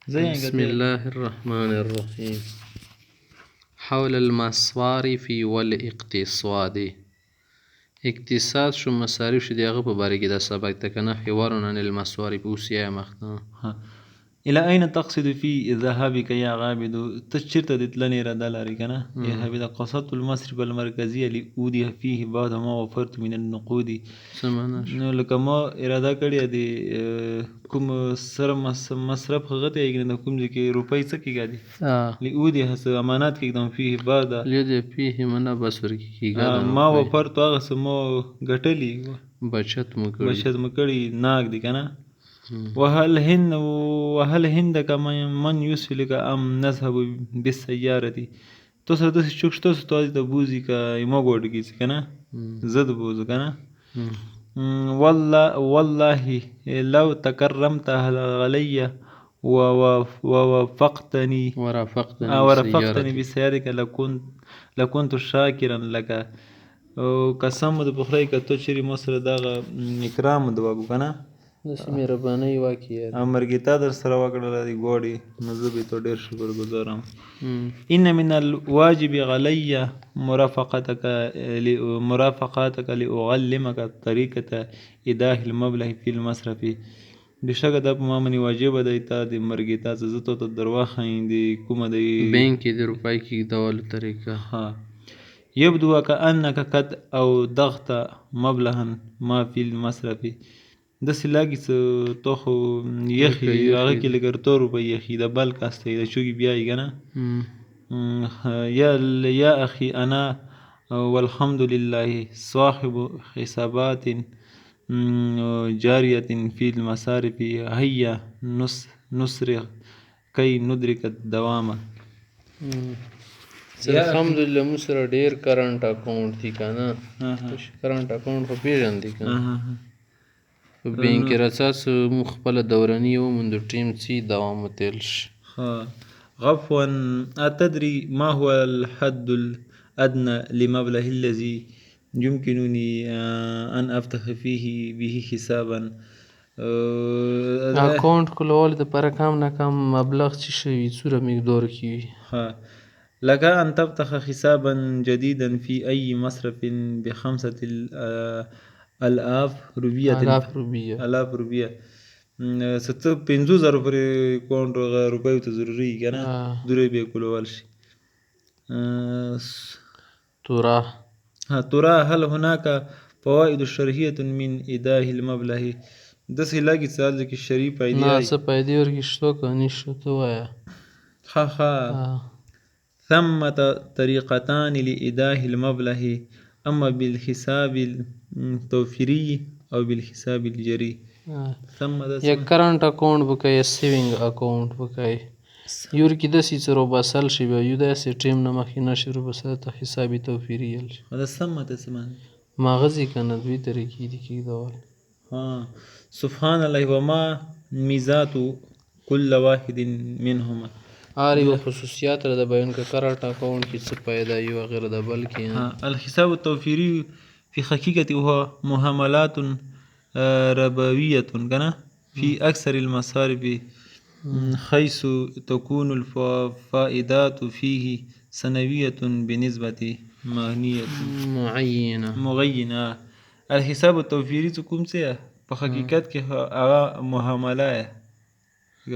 بسم الله الرحمن الرحیم. حول المصارف والاقتصاد. اقتصاد شو مصارف شو دی هغه په باره کې دا سبق ته کنه حوار عن المصارف اوسیا مخته. الى اين تقصد في ذهابك يا عابد؟ ته چیرته د تلنې اراده لرې که نه؟ یا حبیبه قصدت المصرف المرکزي لأودي فيه بعد ما وفرت من النقود. څه معنا شو؟ نو لکه ما اراده کړې د کوم سره مصرف هغه ته یې د کوم ځای کې روپۍ څه کېږي دي لأودي هسه امانات کېږدم فيه بعد لیدې فيه منه بس ورکې کېږه ما وفرت هغه څه ما ګټلي بچت مو کړي ناک دي که نه. وهل هندك من يسلك ام نذهب بالسيارة؟ تو سره داسې چوک شته چې تاسو ته بوځي که ما ګوډه کېږي که نه زه د بوځو که نه. والله لو تكرمت علي ورافقتني بسيارك لكنت شاكرا لك. قسم د بخاری که تو چیرې ما سره دغه اکرام د وکړو که نه داسې مهربانۍ وکړي امرګتا در سره وکړله د ګوډې نو زه به تو ډېر شکر ګزارم. ان من الواجب علي مرافقتك لأعلمك طريقة إيداع المبلغ في المصرف. بشکه دا په ما باندې واجبه دی تا د مرګتا څه زه تو ته در وښیم د کومه د بینک کې د روپۍ کېږدولو طریقه. يبدو كأنك قد أودغت مبلغا ما في المصرف. داسې لګي څه تو خو یخي هغه کې لږ 8 روپۍ یخي د بل کاسته د چوګي بیایي که نه. یا اخي انا والحمد لله صاحب حسابات جاریة في المصارف هيا نسرع كي ندرك الدوام. الحمدلله موږ سره ډېر کرنټ اکاونټ دي که نه. کرنټ اکاونټ خو پېژندې که نه په بینک کې راڅه موږ خپله دوراني وموندو ټیم څي دوام وتیل شي. غفوا أتدري ما هو الحد الأدنى لمبلغ الذي يمكنني أن أفتح فيه به حسابا؟ اکاونټ کولو دپاره کم نه کم مبلغ چې شوي څومره مقدار کې وي؟ لك أن تفتح حسابا جديدا في أي مصرف ب5 آلاف روپیه څه 50,000 پورې اکاونټ روپیو ته ضروري که نه دوی بیا کولول شي. ترى هل هناك فوائد شرعية من إيداع المبلغ؟ داسې لګي څه هلته کې شرعي فایدې نه څه فایدې ورکې شته که نشته ته ووایه. ثمة طريقتان لإيداع المبلغ أما بالحساب التوفيري أو بالحساب الجري. یا کرنټ اکاونټ به کوې یا سیوینګ اکاونټ به کوې یو کې داسې څه روباسل شي بیا یو داسې ټیم نه مخکې نه شي روباسل ته حساب توفیري ویل شي. دا سمه ته څه معنی مغزي که نه دوی طریقې دي کېږدول. سبحان الله وما میزات كل واحد منهما. هر یو خصوصیات را د بیان که کرنټ اکاونټ کې څه پیدا وي وغیره د بل کې. الحساب التوفیري في حقیقت هو معاملات ربوية كنا في أكثر المصارف حيث تكون الفائدات فيه سنوية بنسبة معينة. الحساب التوفيري تكون سيا بحقيقت کې هغه معامله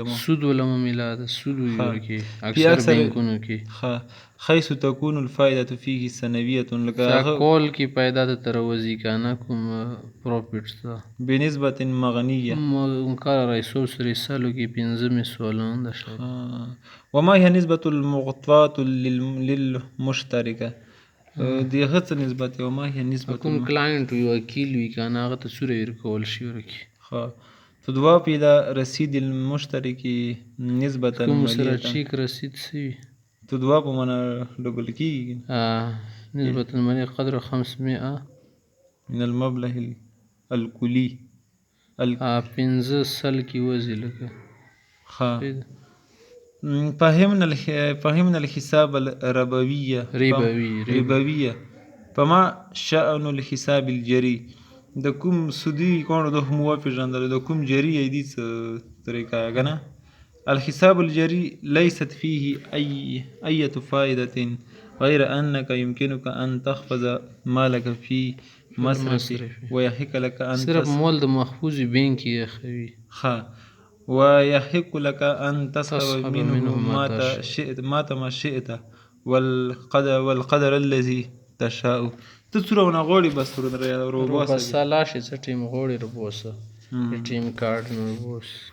سود ولا معامله ده سود وي اکثر بینکونو کې حيث تكون الفائدة فيه سنوية لکه کول کې پیدا د تروزی کنه کوم پروفیټ ده بنسبة مغنية مقرر رئیس رسالو کې 15 سوالون ده شاید. وما هي نسبة المعطات للمشتركة؟ دی هڅه نسبت وما هي نسبة کوم کلاینټ وي وکیل وي کنه هغه ته څومره ورکول شي ورکي. تضاف إلى رصيد المشترك نسبة کوم سره چیک رسید سوي تضاف منه ډبل کېږي نسبة مالية قدر 500 من المبلغ الكلي 15 کې وځي لکه. فهمنا الحساب الربوية فما شأن الحساب الجري؟ د کوم سودی اکاونټ د هم وپېژندل د کوم جری دي څه طریقه که نه الحساب الجري ليست فيه أي فائدة غير أنك يمكنك أن تحفظ مالك في مصرف ويحق لك أن صرف مول د محفوظ بینک یې خوي ويحق لك أن تسحب تسحب منه ما شئت والقدر الذي تشاء. ته څومره غوړي بس روباسه لاشه څه ټیم غوړي روباسه ټیم کارت روبوس.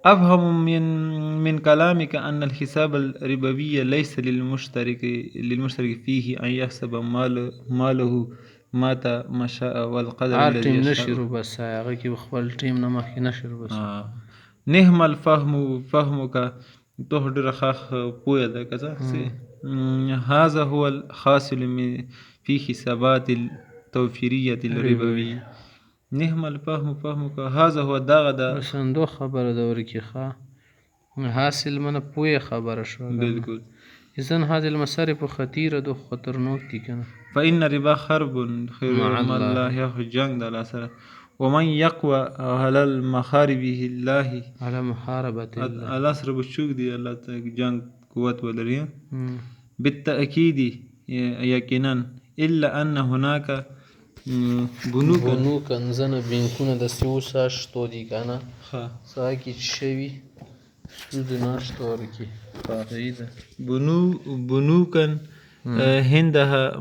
أفهم من كلامك أن الحساب الربوي ليس للمشترك فيه أن يحسب ماله متى ما شاء والقدر الذي يشاء. نشي روباسه هغه کې خپل ټیم نه مخکې نشي روباسه. نهم الفهم فهمك تهدر خاخ بويا ده كذا. هذا هو الحاصل في حسابات التوفيرية الربوية. نهم الفهم فهمك هذا هو دغه صندوق خبره د ورکی ښه حاصل منه پوهه خبره شو. بالکل. اذن هذه المصارف خطيره دو خطرناک دي کنه. فإن ربا خرب خير مع الله يخ جنگ د الله سره. ومن يقوى على المحاربه الله على محاربه الله سره بچوک دی الله ته جنگ قوت ولري بالتأكيد يقينا إلا أن هناك بنوکن زنه بینکونه د سیوسا شتو دي کنه ساکی شوی سود ناشته ورکی فایده بنوکن هندها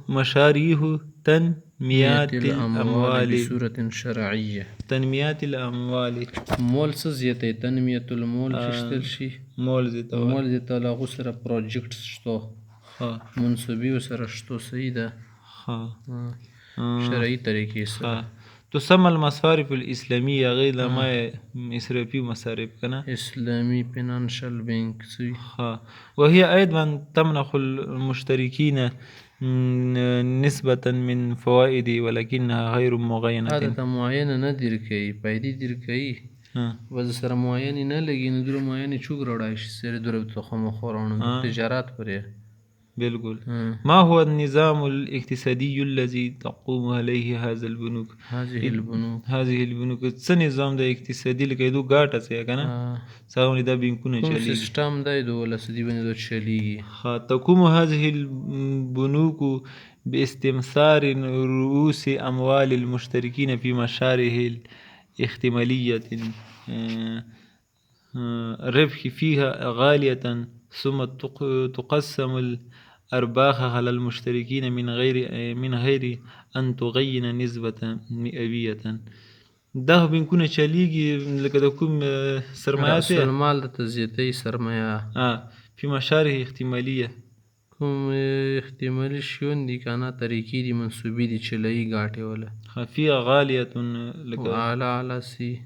مشاريع تنميات الأموال بصورة شرعية. تنميات الأموال مول څه زیاته تنمیه المول شتل شي مول زیاته لا غسر پروجیکټ شتو منصوبي سره شتو صحیح ده شرعي طریقې سره. تسمى المصارف الإسلامية غير ما إسرافي مصارف كنا إسلامي فينانشال بنك وهي أيضا تمنح المشتركين نسبة من فوائد ولكنها غير معينة. هذا معينة ندير كي بايدي دير كي وز سر معينة نه لګي نو در معينة چوک راړای شي سر در تخم خورانو تجارت پرې. بالکل. ما هو النظام الاقتصادي الذي تقوم عليه هذه البنوك؟ هذه البنوك څه نظام د اقتصادي لکه دو ګاټه څه کنه څاوني دا بینکونه چلی سیستم دی دو لسدی باندې دو چلی. تقوم هذه البنوك باستمثار رؤوس اموال المشتركين في مشاريع الاحتمالية الربح فيها غالية ثم تقسم الأرباح على المشتركين من غير أن تغين نسبة مئوية. دا بینکونه چلیږي لکه د کوم سرمایه ته مال د تزیاتي سرمایه في مشاريع احتمالية کوم احتمالي شون دي کنه طریقې دي منسوبې دي چلای غاټه ولا فيها غالية لکه اعلى سي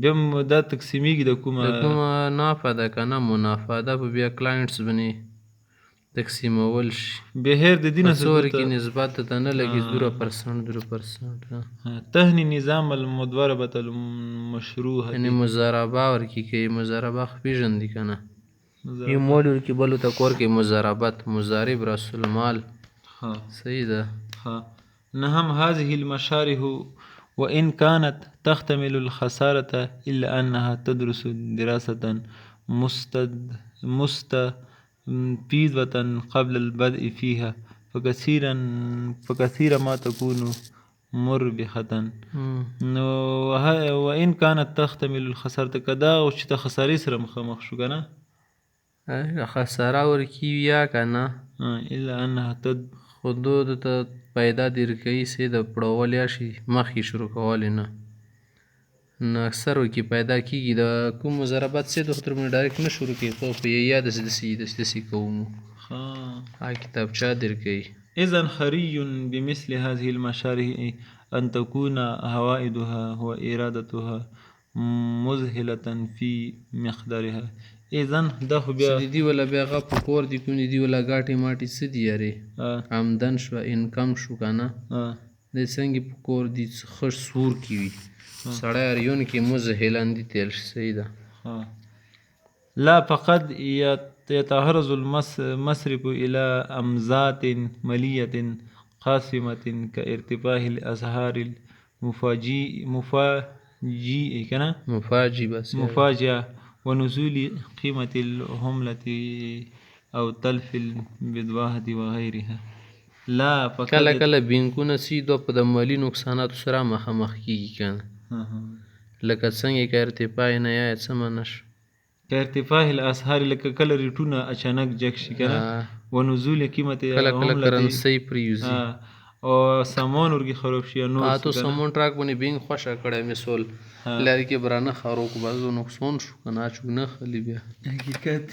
بیا دا تقسیمیږي د کومه نافع ده کنه منافع ده په بیا کلاینټس باندې تقسیمول شي بهر د دینه څور کې نسبت ته نه لګي 0% تهني نظام المضاربه المشروع یعنی مضاربه ورکی کې مضاربه پیژن دي کنه یو مول ورکی بلو تا کور کې مضاربت مضارب رسول مال صحیح ده. نهم هذه المشاريع وإن كانت تحتمل الخسارة إلا أنها تدرس دراسة مستفيضة قبل البدء فيها فكثيرا ما تكون مربحة. وإن كانت تحتمل الخسارة كدا وش تخساري سر مخ شو كنا خسارة ورکی یا کنه إلا أنها خودو ته پیدا دیر کوي سي د پړولیا شي مخکې شروع کول نه اکثر وکي پیدا کیږي د کوم مضاربات سي د خطر من ډایرکټ نه شروع کیږي خو په یاد د کوم کتابچه دیر کوي. إذن حري بمثل هذه المشاريع أن تكون هوائدها وإرادتها مذهلة في مقدارها. إذن دا خو بیا دی ولا بیا غ په کور دی کوم دی ولا غاټي ماټي سدي یاري آمدن شو انکم شو کنه د څنګه په کور دی خش سور کی وي سړی اریون کې مزهلان دي تل صحیح ده. لا فقد يتعرض المصرف إلى أمزات مالية قاسمة كارتفاع الأسعار مفاجئ کنه مفاجی بس مفاجأة ونزول قيمة العملة أو تلف البضاعة وغيرها لا فقد کله کله بینکونه سیدو په د مالی نقصاناتو سره مخامخ کیږي کنه لکه څنګه که ارتفاع نیا څه معنی شو كارتفاع الأسعار لکه کله ریټونه اچانک جګ شي کنه ونزول قیمت کله کله کرنسی پریوزي او سامان ورګي خراب شي نور تو سامان ټراک باندې بینګ خوشا کړی مثال لری کې برانه خارو کو بازو نقصان شو کنه چو نه خلی بیا حقیقت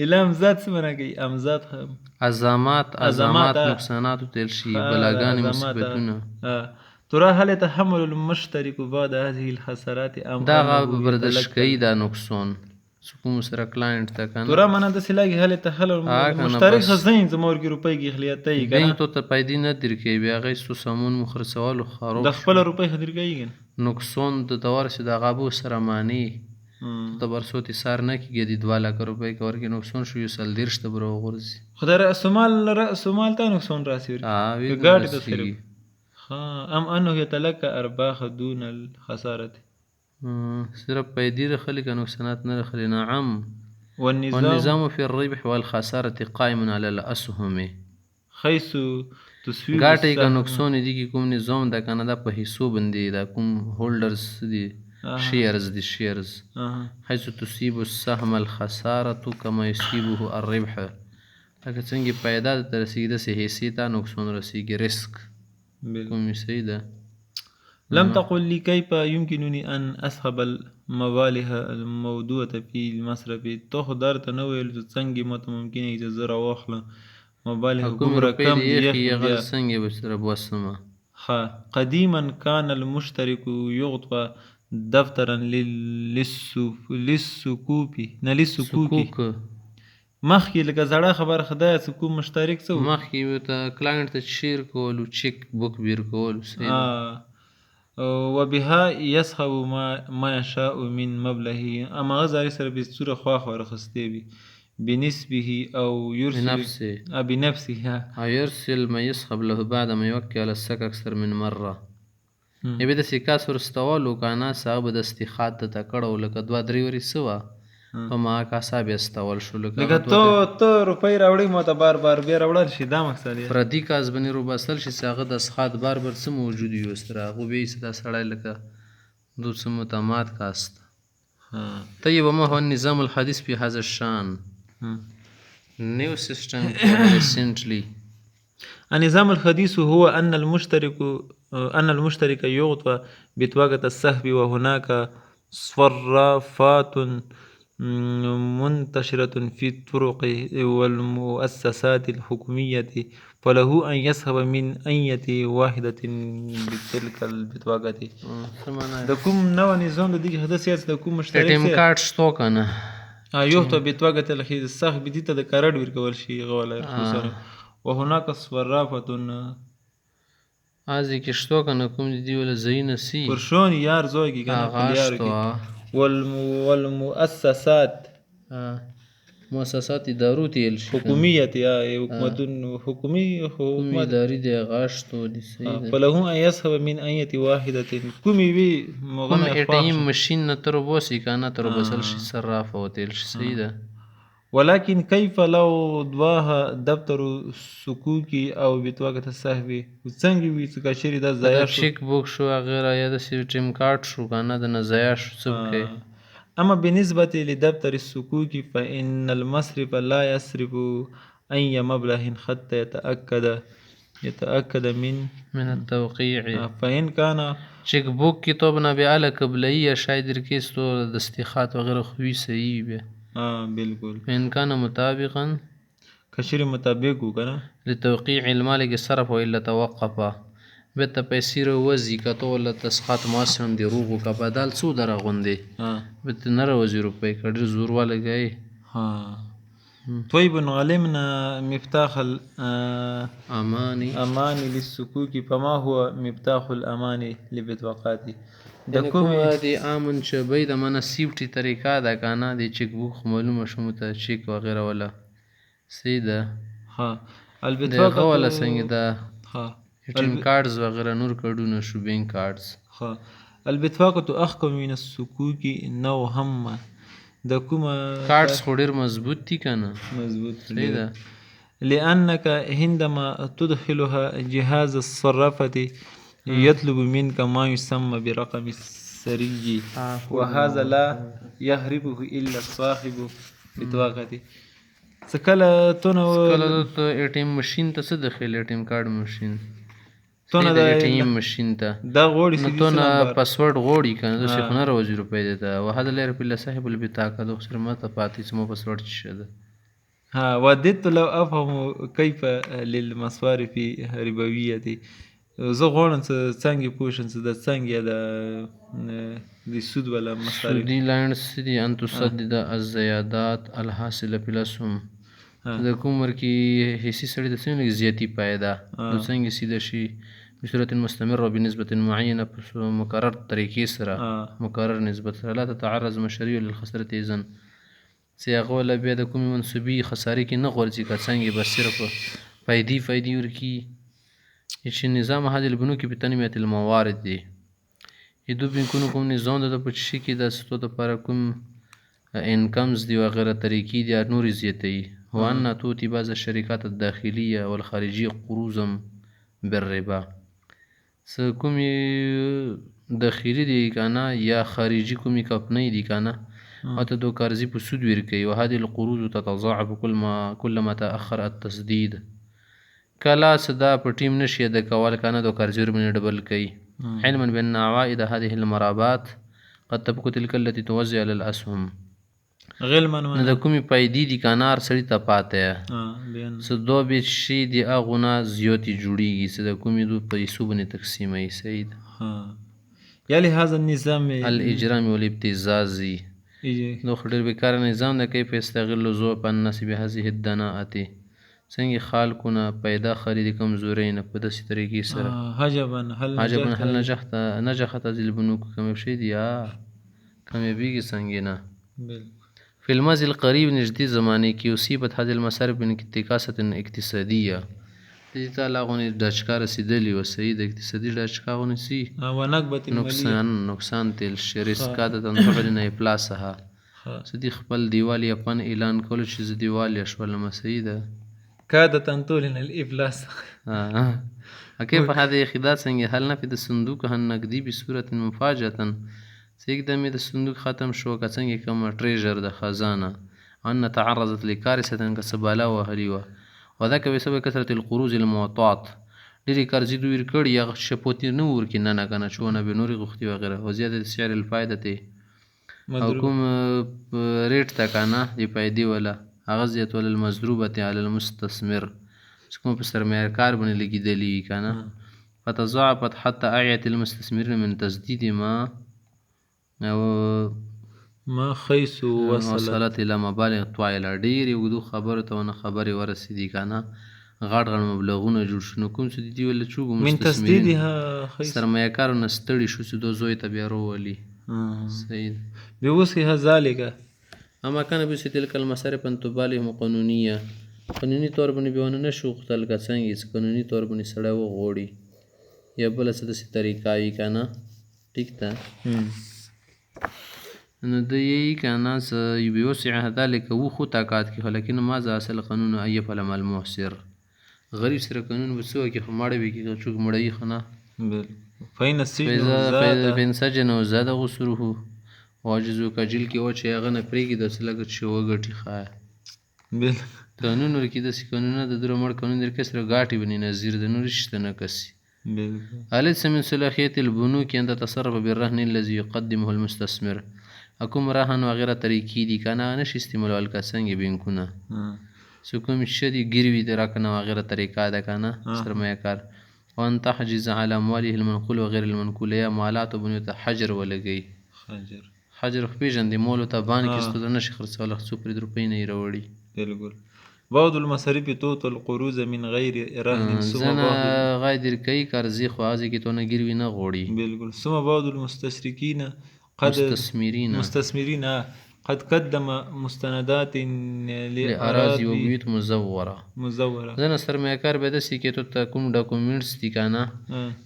الام ذات څه معنا کوي امزاد عظمات نقصانات تل شي بلاګان مصیبتونه ترى هل يتحمل المشترك بعد هذه الخسارات ام دا برداشت کوي دا نقصان کوم سره کلاینټ تا کنه ترى معنا د سلاګي هل يتحمل المشترك خزين زمورګي روپۍ کې خلیاتای کنه بینګ تو ته پیدا نه درکې بیا غیستو سامان مخرڅول خارو د خپل روپۍ خدر کوي نقصان د دوار سي د غابو سره معنی ته برسوتی سار نه کیږي د 2 لک روپۍ کور کې نقصان شو یو سل درش ته برو غورځي خدای رأس مال ته نقصان راسي ګاډي ته صرف ام انه يتلقى ارباح دون الخساره صرف پیدې خلک نقصانات نه خلي نعم والنظام في الربح والخساره قائم على الاسهم حيث تسويق ګاټي کا نقصان دي کی کوم نظام د کنه په حصو باندې دا کوم هولډرز دي شیرز حيث تصيب السهم الخساره كما يصيبه الربح لکه څنګه پیدا د رسیدو سه حصے ته نقصان رسیږي ريسک کوم صحیح ده لم تقل لي كيف يمكنني أن أسحب المبالغ الموضوعة في المصرف تو خدار تنويل څنګه ممکن اجازه راوخله مبالغ کوم رقم یې څنګه بسره بوسمه قديما كان المشترك يعطى دفترا للسكوك مخکې لکه زړه خبر خدای کوم مشترک څو مخکې ته کلاینټ ته شیر کول او چیک بوک بیر کول وبها يسحب ما يشاء من مبلغه اما غزاري سره به صوره خواخ ورخصتي بي بنسبه او يرسل بنفسه او يرسل ما يسحب له بعد ما يوكل على السك اكثر من مره يبي د سکاس ورستول او کنه صاحب د استخاد ته کړه لکه 2-3 وري سوا په ما کا صاحب استول شو لکه تو روپۍ راوړی مو ته بار بیا راوړل شي دا مقصد دی پردي کاز بنی رو بسل شي هغه د اسخاد بار څه موجود یو سره هغه به ستا سړی لکه دو څه متمات کاست طيب وما هو النظام الحديث في هذا الشان new system recently النظام الحديث هو أن المشترك يعطى بطاقة السحب وهناك صرافات منتشرة في الطرق والمؤسسات الحكومية فله أن يسحب من أية واحدة بتلك البطاقة دا کوم نو نظام د دې حدث یاست د کوم مشترک ATM کارت شتو کنه یو ته بطاقة الخير السحب دي ته د کارت ورکول شي غوړل خصوصا وهناك صرافة ازي کې شتو کنه کوم دي ول زین سي پرشون یار زوی کې کنه یار کې والمؤسسات مؤسسات ادارو تیل شي حکومت یا حکومتون حکومت اداري د غاشتو دي سي فله ان يسحب من اية واحدة کومي وی مغنه ATM ماشين تر بوسي کنه تر بسل شي صراف او تیل شي سيده ولكن كيف لو ضاها دفتر سکوکی او بطاقة السحب څنګه وی څه شری د ضایع شو چیک بوک شو غیره یا د ATM کارت شو کنه د نه ضایع شو څه کوي اما بالنسبة لدفتر السكوك فإن المصرف لا يصرف أي مبلغ حتى يتأكد من التوقيع فإن كان چیک بوک کتاب نه بیاله قبليه شاید رکیستو د استخات وغیره خوي صحیح به بالکل ان كان مطابقا کشری مطابق وکړه لتوقيع المال کې صرف والا توقف بته پیسې روزي کته ول تسخات ماسن دی روغو کا بدل څو درغوندي بته نه روزي روپې کډر زور والا گئی طيب علمنا مفتاح الامان للسكوك فما هو مفتاح الامان لبطاقات د کوم دی امن چې به د مناسبتي طریقه دا کنه د چیک بوک معلومه شوم ته چیک وغیرہ ولا سیده البطاقه ولا څنګه دا ATM کارتز وغیرہ نور کارډونه شو بینک کارتز البطاقة أخف من السكوك نوعا د کومه کارډز خو ډېر مضبوط دي که نه مضبوط صحیح ده لأنك عندما تدخلها جهاز الصرافة يطلب منك ما يسمى برقم السري وهذا لا يهربه إلا صاحب بطاقته سکله ته اے ټي ایم مشین ته څه دخیل اے ټي ایم کارډ مشین تونه د اے ټي ایم مشین ته دا غوړي نو تونه پاسورډ غوړي کنه د شیخ نه روزي روپۍ ده وهذا لا يعرف الا صاحب البطاقه دو خسر ما ته پاتې سمو پاسورډ څه ده ها وددت لو افهم كيف للمصارف ربويه زه غواړم چې څنګه پوه شم چې د څنګه د سود ولا مصارف سودي لاینډز دي ان تسدد الزيادات الحاصله في الاسهم د کوم ورکی حصي سړي د څنګه زیاتی پایدا نو څنګه سیده شي بصورت مستمره بنسبه معينه په مقرر طریقې سره مقرر نسبت سره لا تتعرض مشاريع للخساره اذن چې هغه ولا بیا د کومې منصوبي خسارې کې نه غورځي که څنګه به صرف فایدې ورکي چې نظام هذه البنوك بتنمية الموارد دي دو بینکونو کوم نظام ده په چی کې د ستو لپاره کوم انکمز دي وغیره طریقې دي نورې زیاتوي وان توتي بعض الشركات الداخليه والخارجيه قروضا بالربا څه کومې داخلي دي کنه یا خارجي کومې کمپنۍ دي کنه او ته دو قرضې په سود ورکوي وهذه القروض تتضاعف كلما تأخر التسديد کله څه دا په ټیم نشي ادا کول کنه دو قرضې ورباندې ډبل کوي علما بان عوائد هذه المرابات قد تبقى تلك التي توزع على الاسهم غلما نه د کومې پیدې دي کانار سړي ته پاته څه دو بیت شي دي اغونه زیاتې جوړیږي څه د کومې دو پیسو باندې تقسیموي سید یعنی هذا النظام الاجرامي والابتزازي نو خډیر بیکار نظام د کیف استغل ذوق الناس بهذه الدناءه څنګه خلکونه پیدا خرید کمزوري نه په داسې طریقې سره حجبا هل نجحت هذه البنوك كما شيء كما بيجي څنګه في الماضي القريب نږدې زمانه کې اصيبت هذه المصارف بانتكاسة اقتصادية دې ته لاغونې ډچکا رسیدلې و سید اقتصادي ډچکا ونسي نقصان تل شرکات تنتقل نه پلاسها سدي خپل دیوال یپن اعلان کول چې ز دیوال شول مسیده كادت أن تعلن الإفلاس كيف هذه الخداع څنګه هل نفذ الصندوق النقدي بصورة مفاجئة سيقدم الصندوق ختم شو كڅنګه کوم تريجر د خزانه ان تعرضت لكارثه كسبالا وهليوه وذاك بسبب كثرة القروض المعطات ډېرې قرضې دوی ورکړي یا شپوتې نه ورکړي نه کنه چونه به نورې غوښتي وغیره وزیاده سعر الفائده ته او کوم ریټ ته کنه د پیدې ولا هغه زیاتول المضروبه على المستثمر کوم په سرمایه کار باندې لګیدلی کنه فتضاعفت حتى اعيت المستثمرين من تسديد ما حيث وصلت الى مبالغ طائله ډېرې اوږدو خبرو ته ونه خبرې ورسېدي کنه غټ مبلغونه جوړ شو نو کوم څه دي ولا چوغو من تسديدها سرمایه کارو نستړي شو چې دو زوی ته بیا وروولي صحیح بوصيها ذلك اما كان بس تلك المصارف ان تبالغ قانونيه قانوني طور باندې بیان نه شو خپل څنګه چې قانوني طور باندې سړی وغوړي یا بل څه د طریقه وی کنه ټیک ده نو د یی کنه س یوسع ذلك و خو طاقت کې لکه ماذا اصل قانون اي فلم المؤثر غریب سره قانون وسو کې خماړه وی کې چوک مړی خنه فین سجن زاد غسره واجزو کجل کې و چې هغه نه پریږي د سلګ چې وګټي خای قانون ورکی د قانون د درو مړ قانون در کې سره غاټي بني نظیر د نور شته نه کسي اليس من صلاحيه البنوك ان تتصرف بالرهن الذي يقدمه المستثمر اكم رهن وغيره طریقې دي کنه نشي استعمال کسانګي بینکونه سکوم شدي ګیروي دراکنه وغيره طریقه ده کنه سرمایه کار وان تحجز على امواله المنقول وغير المنقول یا مالات بنو حجر ولګي حجر پیژن دی مولو ته باندې کې ستو نشي خرڅول خو پر روپۍ نه وروړي بالکل بعض المصارف توت القروض من غير رهن ثم غادر کوي قرضې خو ازي کې تو نه ګیروي نه غوړي بالکل ثم بعض المستشرکین قد مستثمرین قد قدم مستندات لأراضي لأراضي وبيوت مزوره. مزورة. ځنه سرمایه‌کار به داسې کې تو ته کوم ډاکومنټس دي که نه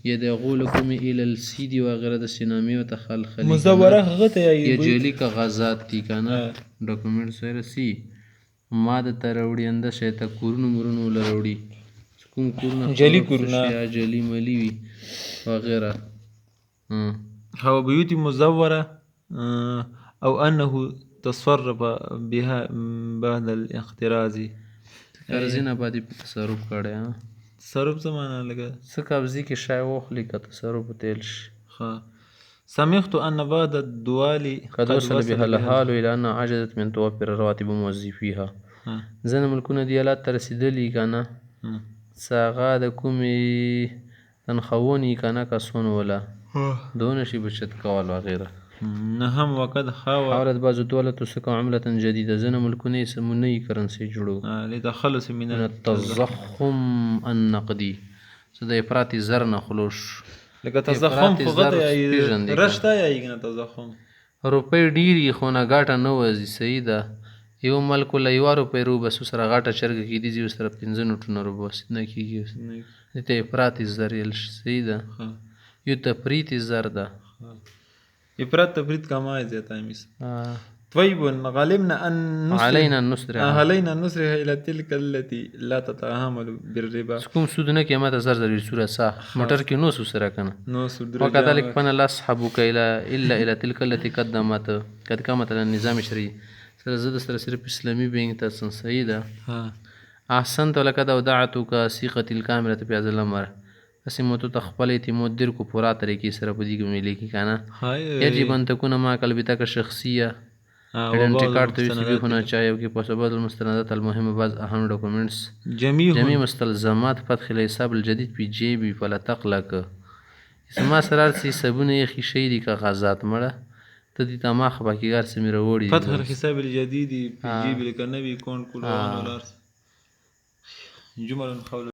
یدغو لکم ایل ال سی دي وغیره داسې نامې ورته خلخلي مزورة هغه ته یې یا جعلي کاغذات دي که نه ډاکومنټس وغیره سی ما درته راوړي اندشه ته کورونو مرونو له راوړي کوم کورونه جعلي کورونه یا جعلي ملي وي وغیره. هو بيوت مزورة أو أنه تصرف بها بعد الاحتراز. قرضې نه باندې په تصرف کړی. تصرف څه معنا لګه څه قبضې کې شی واخلي که تصرف تیل شي. سمعت أن بعض الدول قد وصل بها الحال إلى أن عجزت من توفر رواتب موظفيها. ځینې ملکونه دې حالات ته رسېدلي که نه څه هغه د کومې تنخواونې که نه کسونو وله دونه شي بچت کول وغیره. نهم وقد حاولت بعض الدول تسك عملة جديدة. ځینې ملکونه یې نوي کرنسي جوړو لتخلص من التضخم النقدي څه د افراطي زر نه خلوص. لکه تضخم خو غته یې رشته یې کنه تضخم روپۍ ډېرې خو نه ګټه نه وځي. صحیح ده. یو ملک له یوه روپۍ روبس سره غټه چرګه کېدي ځي ورسره 15 نوټونه روبس نه کېږي. دې ته افراطي زر ویل شي. صحیح ده. یو تفریطي زر ده. افراط تفريط كما زيادة ميس. طيب غالبنا أن علينا النصرها إلى تلك التي لا تتعامل بالربا. کوم سود نه کې ماته زر زر سوره صح موټر کې نو سود سره کنه نو سود وكذلك فانا لا اصحبك الى تلك التي قد قامت على النظام الشرعي. سره زده سره صرف اسلامي بینک ته سیده. احسنت لقد ودعتك ثقه الكامله في هذا الامر. اسمتو تخپل اعتماد در کو پورا طریقې سره په دې کې ملي کی کنه يجب ان تكون معك البطاقه الشخصيه ايدنتي کارت تشبيه هنا चाहिए कि पसबद المستندات المهمه بعض اهم دوكيومنتس جميع مستلزمات فتح الحساب الجديد في جيبي فلا تقلق. اسما سرار سي سبونه خي شي دي کاغذات مړه ته دې تما خبرګار سميره وړي فتح الحساب الجديد في جيبي لك النبي يكون كل دولار جمل